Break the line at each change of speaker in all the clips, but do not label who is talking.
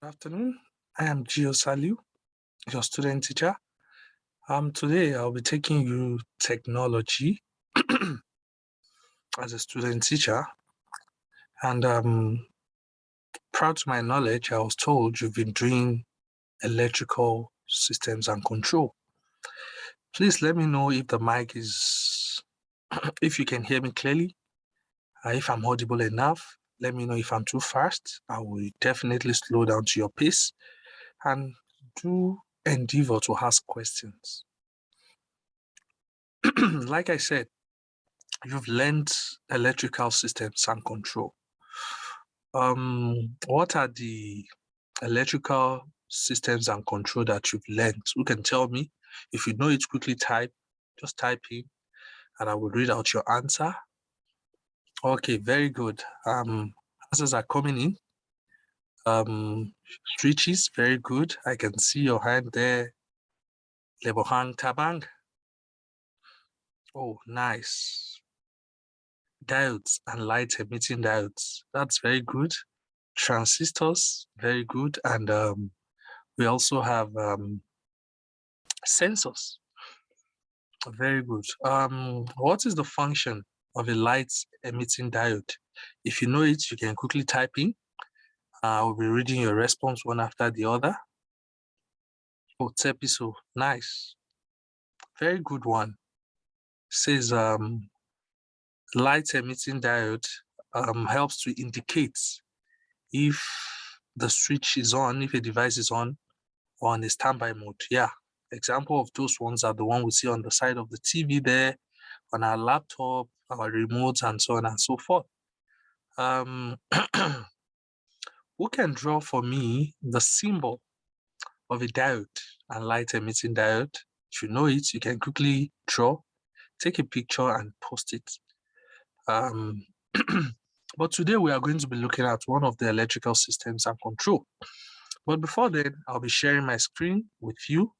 Afternoon. I am Gio Salu, your student teacher. Today I'll be taking you technology as a student teacher, and proud to my knowledge, I was told you've been doing electrical systems and control. Please let me know if the mic is, if you can hear me clearly, if I'm audible enough. Let me know if I'm too fast. I will definitely slow down to your pace and do endeavor to ask questions. Like I said, you've learned electrical systems and control. What are the electrical systems and control that you've learned? Who can tell me? If you know it, quickly type, just type in, and I will read out your answer. Okay, very good. Answers are coming in. Switches, very good. I can see your hand there. Lebohang Tabang. Oh, nice. Diodes and light emitting diodes. That's very good. Transistors, very good. And we also have sensors. Very good. What is the function of a light emitting diode? If you know it, you can quickly type in. I'll be reading your response one after the other. Oh, Tepiso, nice. Very good one. Says light emitting diode helps to indicate if the switch is on, if a device is on a standby mode. Yeah, example of those ones are the one we see on the side of the TV there, on our laptop, our remotes, and so on and so forth. Who can draw for me the symbol of a diode and light emitting diode? If you know it, you can quickly draw, take a picture and post it. But today we are going to be looking at one of the electrical systems and control. But before then, I'll be sharing my screen with you.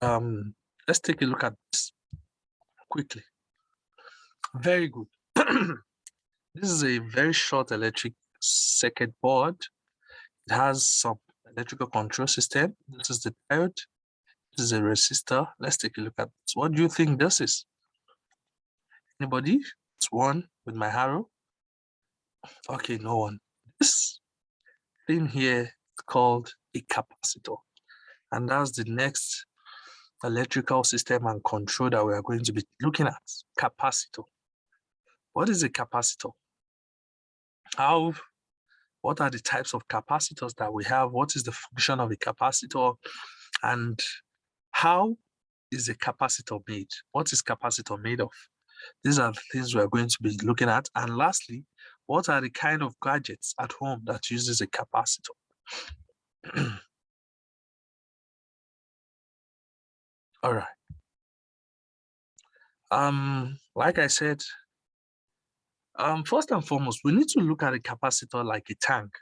Let's take a look at this quickly. Very good. This is a very short electric circuit board. It has some electrical control system. This is the diode. This is a resistor. Let's take a look at this. What do you think this is? Anybody? It's one with my arrow. Okay, no one. This thing here is called a capacitor. And that's the next electrical system and control that we are going to be looking at. Capacitor. What is a capacitor? What are the types of capacitors that we have? What is the function of a capacitor? And how is a capacitor made? What is capacitor made of? These are the things we are going to be looking at. And lastly, what are the kind of gadgets at home that uses a capacitor? All right. Like I said, first and foremost, we need to look at a capacitor like a tank.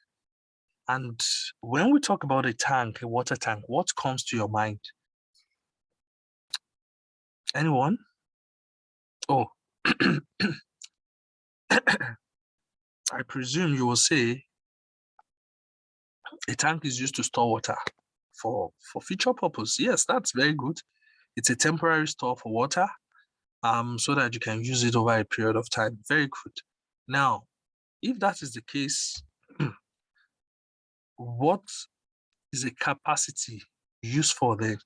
And when we talk about a tank, a water tank, what comes to your mind? Anyone? Oh, I presume you will say a tank is used to store water for future purpose. Yes, that's very good. It's a temporary store for water, so that you can use it over a period of time. Very good. Now, if that is the case, what is a capacity used for then?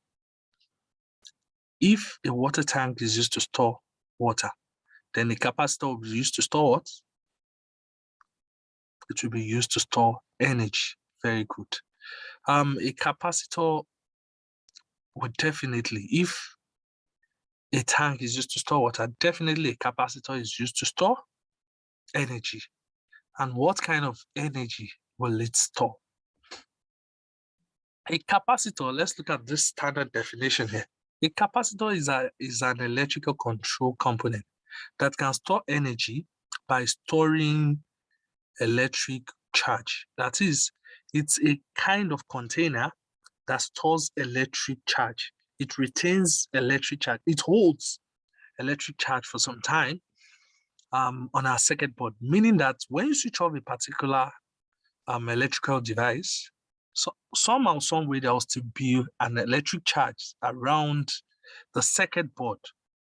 If a water tank is used to store water, then the capacitor will be used to store what? It will be used to store energy. Very good. A capacitor would definitely, if a tank is used to store water, definitely a capacitor is used to store energy. And what kind of energy will it store? A capacitor, let's look at this standard definition here. A capacitor is an electrical control component that can store energy by storing electric charge. That is, it's a kind of container that stores electric charge. It retains electric charge. It holds electric charge for some time on our circuit board, meaning that when you switch off a particular electrical device, somehow, some way, there will still be an electric charge around the circuit board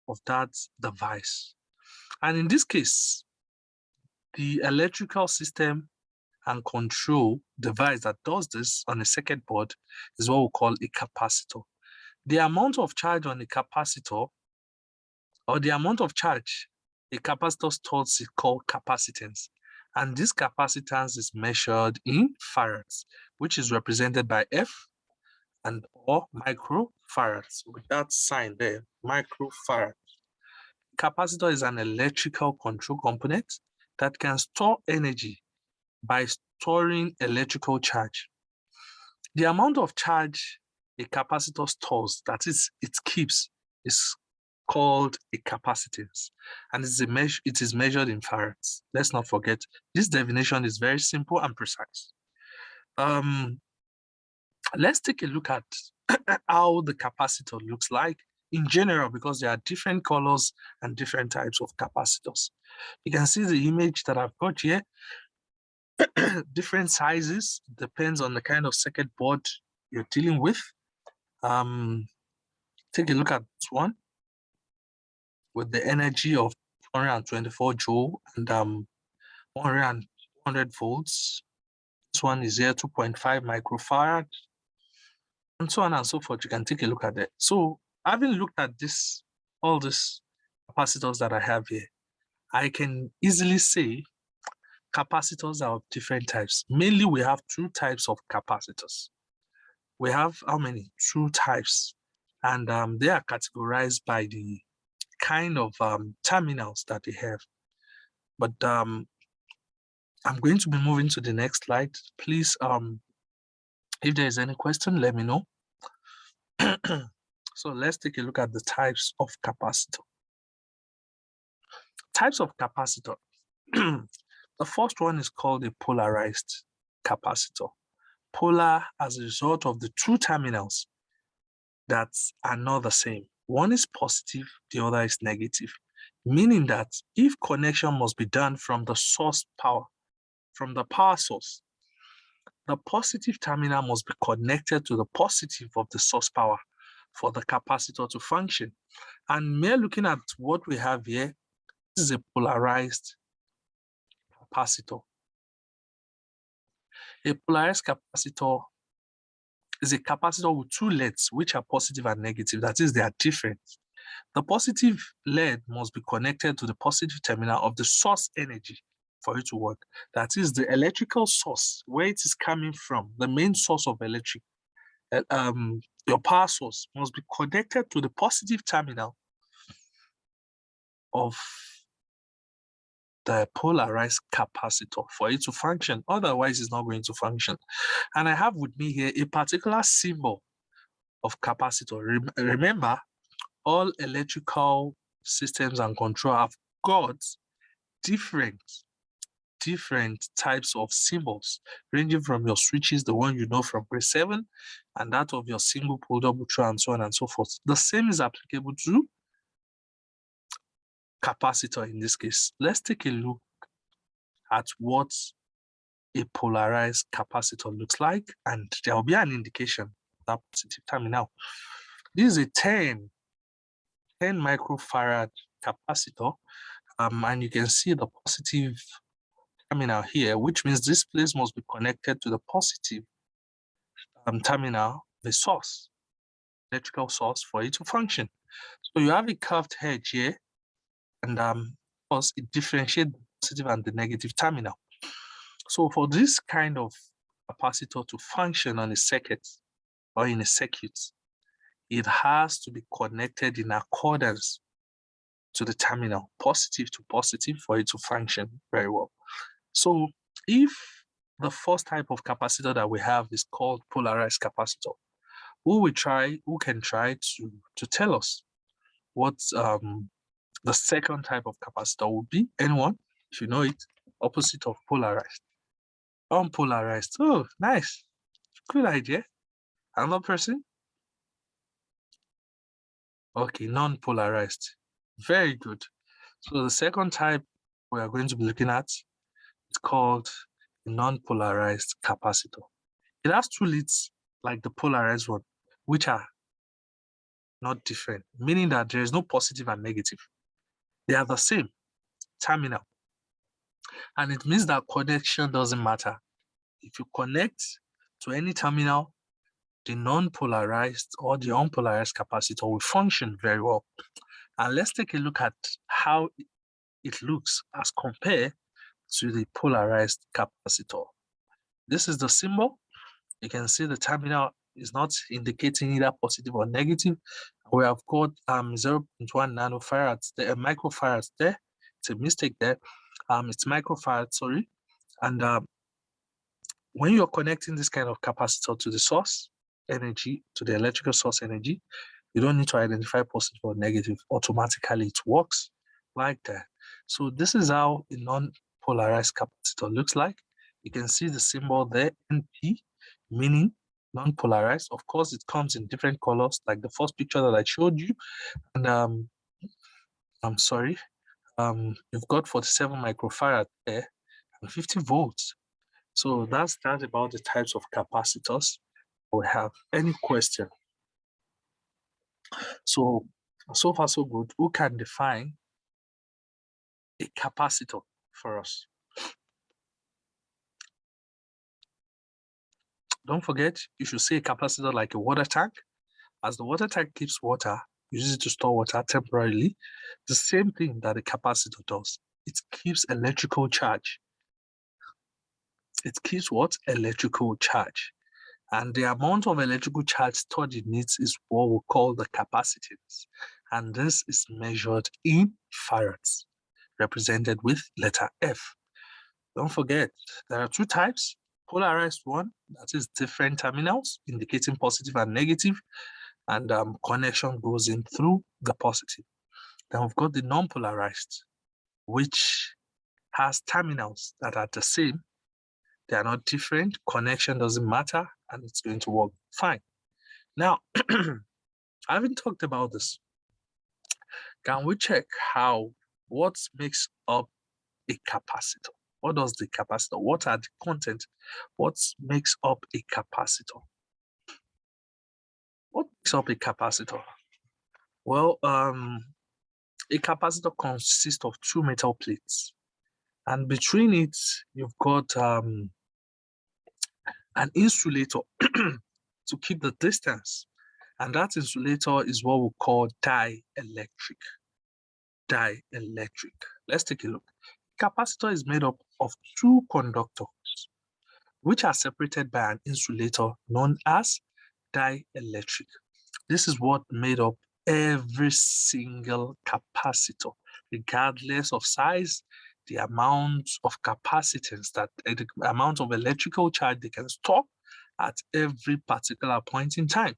of that device. And in this case, the electrical system and control device that does this on a circuit board is what we call a capacitor. The amount of charge on a capacitor, or the amount of charge a capacitor stores, is called capacitance. And this capacitance is measured in farads, which is represented by F and or microfarads with that sign there, microfarad. Capacitor is an electrical control component that can store energy by storing electrical charge. The amount of charge a capacitor stores, that is, it keeps, is called a capacitance, and it is measured in farads. Let's not forget, this definition is very simple and precise. Let's take a look at how the capacitor looks like in general, because there are different colors and different types of capacitors. You can see the image that I've got here. Different sizes, depends on the kind of circuit board you're dealing with. Take a look at this one with the energy of 124 joule and 100 volts. This one is here 2.5 microfarad, and so on and so forth. You can take a look at that. So having looked at this, all these capacitors that I have here, I can easily say capacitors are of different types. Mainly, we have two types of capacitors. We have how many? Two types, and they are categorized by the kind of terminals that they have. But I'm going to be moving to the next slide. Please, if there is any question, let me know. So let's take a look at the types of capacitor. Types of capacitor. The first one is called a polarized capacitor. Polar as a result of the two terminals that are not the same. One is positive, the other is negative, meaning that if connection must be done from the source power, from the power source, the positive terminal must be connected to the positive of the source power for the capacitor to function. And mere looking at what we have here, this is a polarized capacitor. A polarized capacitor is a capacitor with two leads which are positive and negative. That is, they are different. The positive lead must be connected to the positive terminal of the source energy for it to work. That is, the electrical source, where it is coming from, the main source of electric, your power source must be connected to the positive terminal of the polarized capacitor for it to function. Otherwise, it's not going to function. And I have with me here a particular symbol of capacitor. Remember, all electrical systems and control have got different types of symbols, ranging from your switches, the one you know from grade 7, and that of your single pole, double throw, and so on and so forth. The same is applicable to capacitor in this case. Let's take a look at what a polarized capacitor looks like, and there will be an indication of that positive terminal. This is a 10 microfarad capacitor, and you can see the positive terminal here, which means this place must be connected to the positive terminal, the source, electrical source, for it to function. So you have a curved edge here, and of course it differentiates the positive and the negative terminal. So for this kind of capacitor to function on a circuit or in a circuit, it has to be connected in accordance to the terminal, positive to positive, for it to function very well. So if the first type of capacitor that we have is called polarized capacitor, who can try to tell us what the second type of capacitor would be? Anyone? If you know it, opposite of polarized. Unpolarized. Oh, nice. Good idea. Another person? Okay, non-polarized. Very good. So the second type we are going to be looking at is called a non-polarized capacitor. It has two leads like the polarized one, which are not different, meaning that there is no positive and negative. They are the same terminal. And it means that connection doesn't matter. If you connect to any terminal, the non-polarized or the unpolarized capacitor will function very well. And let's take a look at how it looks as compared to the polarized capacitor. This is the symbol. You can see the terminal is not indicating either positive or negative. We have got 0.1 nanofarads, there, microfarads there. It's a mistake there. It's microfarad, sorry. And when you're connecting this kind of capacitor to the source energy, to the electrical source energy, you don't need to identify positive or negative. Automatically, it works like that. So this is how a non-polarized capacitor looks like. You can see the symbol there, NP, meaning non-polarized. Of course, it comes in different colors, like the first picture that I showed you. And I'm sorry, you've got 47 microfarad there and 50 volts. So that's about the types of capacitors we have. Any question? So far so good. Who can define a capacitor for us? Don't forget, you should say a capacitor like a water tank. As the water tank keeps water, you use it to store water temporarily. The same thing that a capacitor does. It keeps electrical charge. It keeps what? Electrical charge. And the amount of electrical charge stored in it is what we call the capacitance. And this is measured in farads, represented with letter F. Don't forget, there are two types. Polarized one, that is different terminals indicating positive and negative, and connection goes in through the positive. Then we've got the non-polarized, which has terminals that are the same. They are not different. Connection doesn't matter, and it's going to work fine. Now, I haven't talked about this. Can we check what makes up a capacitor? What does the capacitor? What are the content? What makes up a capacitor? What makes up a capacitor? Well, a capacitor consists of two metal plates, and between it, you've got an insulator to keep the distance. And that insulator is what we call dielectric. Dielectric. Let's take a look. Capacitor is made up of two conductors, which are separated by an insulator known as dielectric. This is what made up every single capacitor, regardless of size, the amount of capacitance, the amount of electrical charge they can store at every particular point in time.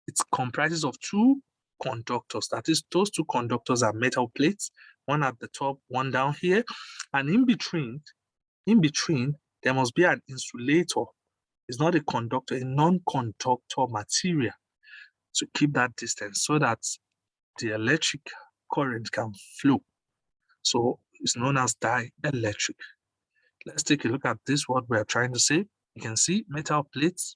It comprises of two conductors. That is, those two conductors are metal plates, one at the top, one down here, and in between, there must be an insulator. It's not a conductor, a non-conductor material to keep that distance so that the electric current can flow. So it's known as dielectric. Let's take a look at this, what we are trying to say. You can see metal plates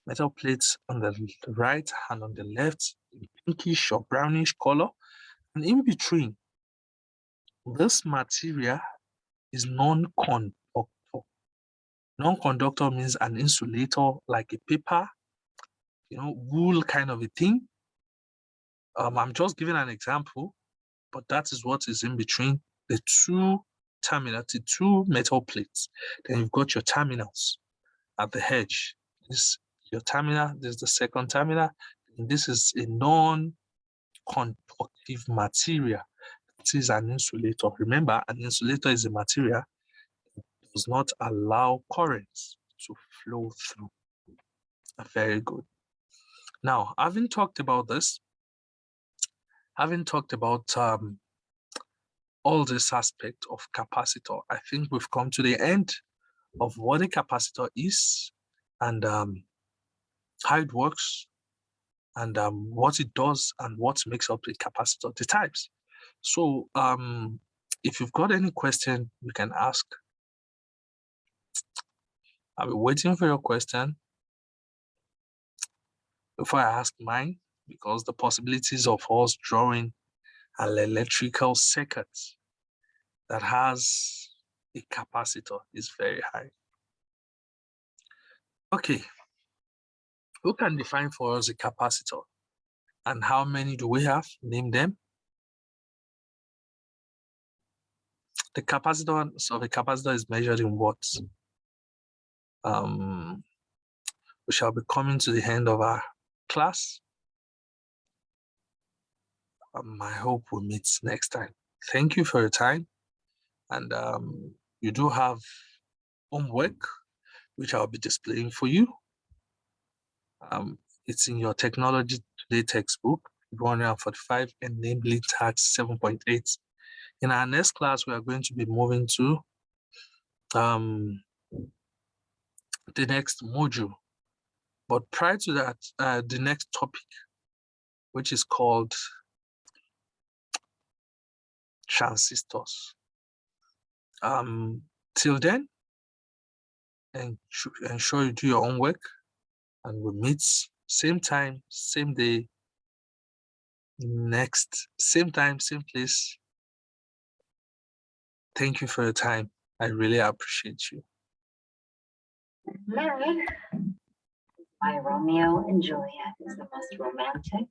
on the right and on the left, in pinkish or brownish color. And in between, this material is non-conductor. Non-conductor means an insulator like a paper, wool kind of a thing. I'm just giving an example, but that is what is in between the two terminals, the two metal plates. Then you've got your terminals at the edge. This is your terminal, this is the second terminal, and this is a non-conductive material. It is an insulator. Remember, an insulator is a material that does not allow currents to flow through. Very good. Now, having talked about this, having talked about all this aspect of capacitor, I think we've come to the end of what a capacitor is and how it works and what it does and what makes up a capacitor, the types. So if you've got any question, you can ask. I'll be waiting for your question before I ask mine, because the possibilities of us drawing an electrical circuit that has a capacitor is very high. Okay, who can define for us a capacitor? And how many do we have? Name them. The capacitance of a capacitor is measured in watts. We shall be coming to the end of our class. I hope we meet next time. Thank you for your time. And you do have homework, which I'll be displaying for you. It's in your Technology Today textbook, 145, and namely tax 7.8. In our next class, we are going to be moving to the next module. But prior to that, the next topic, which is called transistors. Till then, ensure you do your own work, and we'll meet same time, same day, next, same time, same place. Thank you for your time. I really appreciate you.
Mary, my Romeo and Juliet is the most romantic